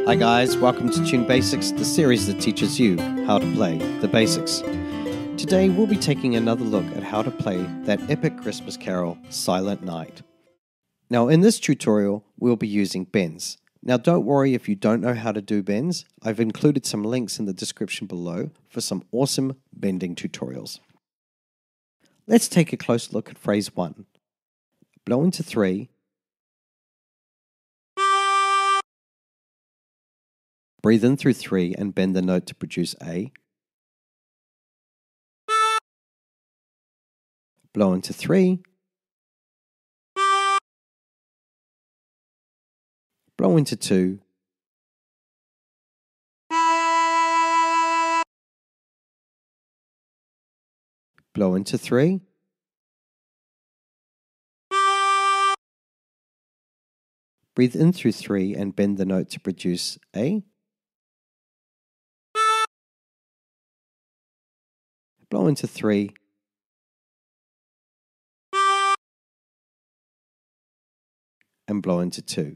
Hi guys, welcome to Tune Basics, the series that teaches you how to play the basics. Today we'll be taking another look at how to play that epic Christmas carol, Silent Night. Now in this tutorial, we'll be using bends. Now don't worry if you don't know how to do bends, I've included some links in the description below for some awesome bending tutorials. Let's take a close look at phrase 1. Blow into 3. Breathe in through 3 and bend the note to produce A. Blow into 3. Blow into 2. Blow into 3. Breathe in through 3 and bend the note to produce A. Blow into 3. And blow into 2.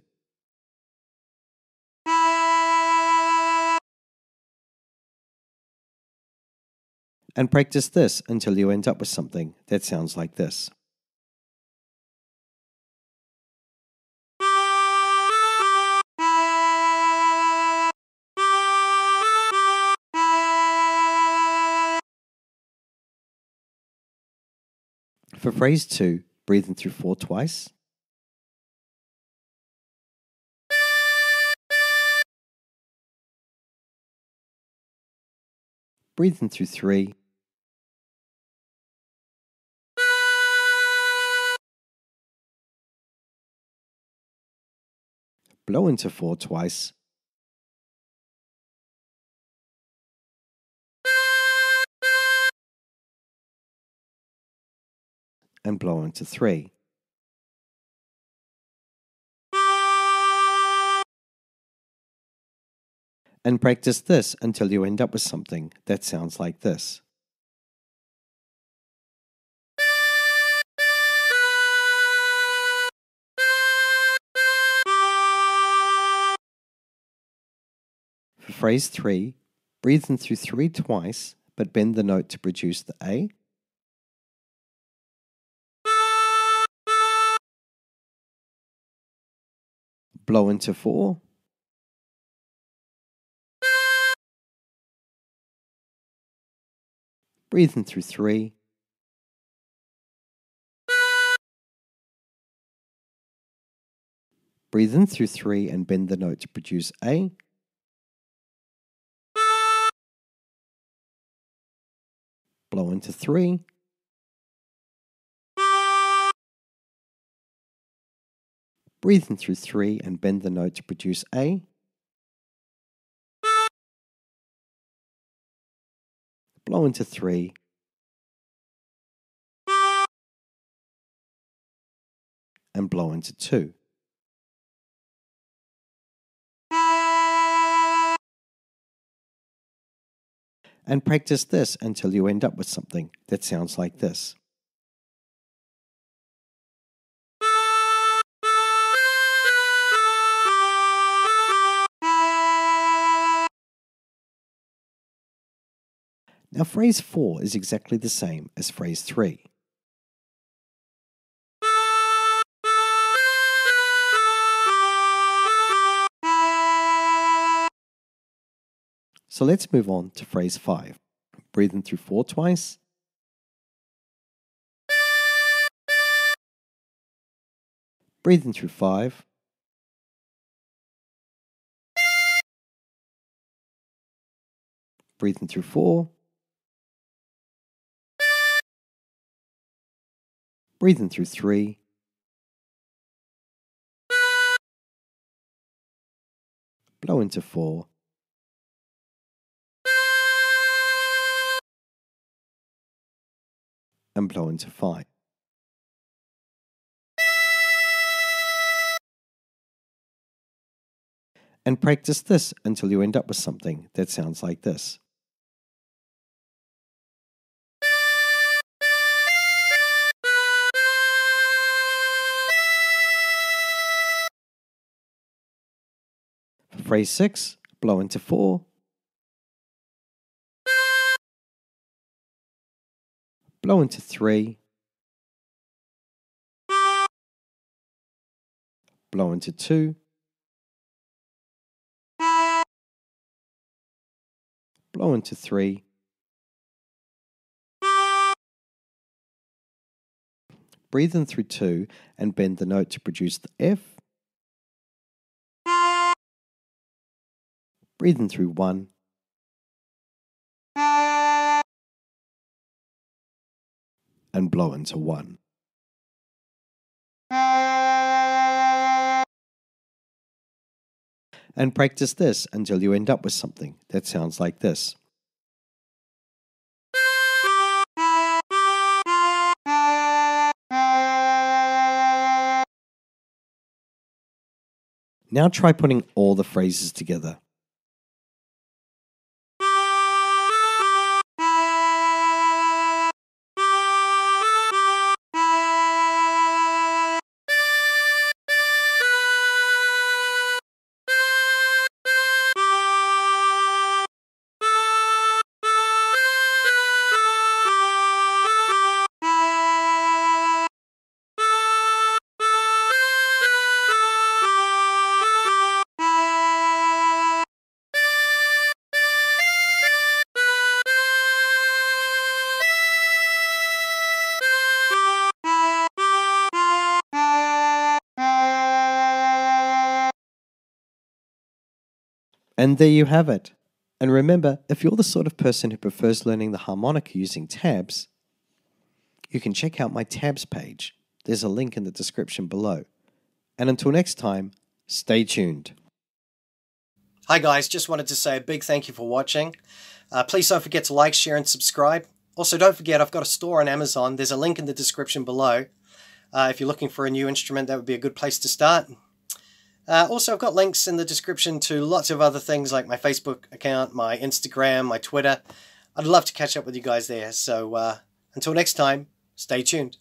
And practice this until you end up with something that sounds like this. For phrase 2, breathe in through 4 twice. Breathe in through 3. Blow into 4 twice. And blow into 3. And practice this until you end up with something that sounds like this. For phrase 3, breathe in through 3 twice, but bend the note to produce the A. Blow into 4. Breathe in through 3. Breathe in through 3 and bend the note to produce A. Blow into 3. Breathe in through 3 and bend the note to produce A. Blow into 3. And blow into 2. And practice this until you end up with something that sounds like this. Now phrase 4 is exactly the same as phrase 3. So let's move on to phrase 5. Breathe in through 4 twice. Breathe in through 5. Breathe in through 4. Breathe in through 3. Blow into 4. And blow into 5. And practice this until you end up with something that sounds like this. phrase 6, blow into 4, blow into 3, blow into 2, blow into 3, breathe in through 2 and bend the note to produce the F, breathe in through 1, and blow into 1. And practice this until you end up with something that sounds like this. Now try putting all the phrases together. And there you have it. And remember, if you're the sort of person who prefers learning the harmonica using tabs, you can check out my tabs page. There's a link in the description below. And until next time, stay tuned. Hi guys, just wanted to say a big thank you for watching. Please don't forget to like, share and subscribe. Also don't forget I've got a store on Amazon. There's a link in the description below. If you're looking for a new instrument, that would be a good place to start. Also, I've got links in the description to lots of other things like my Facebook account, my Instagram, my Twitter. I'd love to catch up with you guys there. So until next time, stay tuned.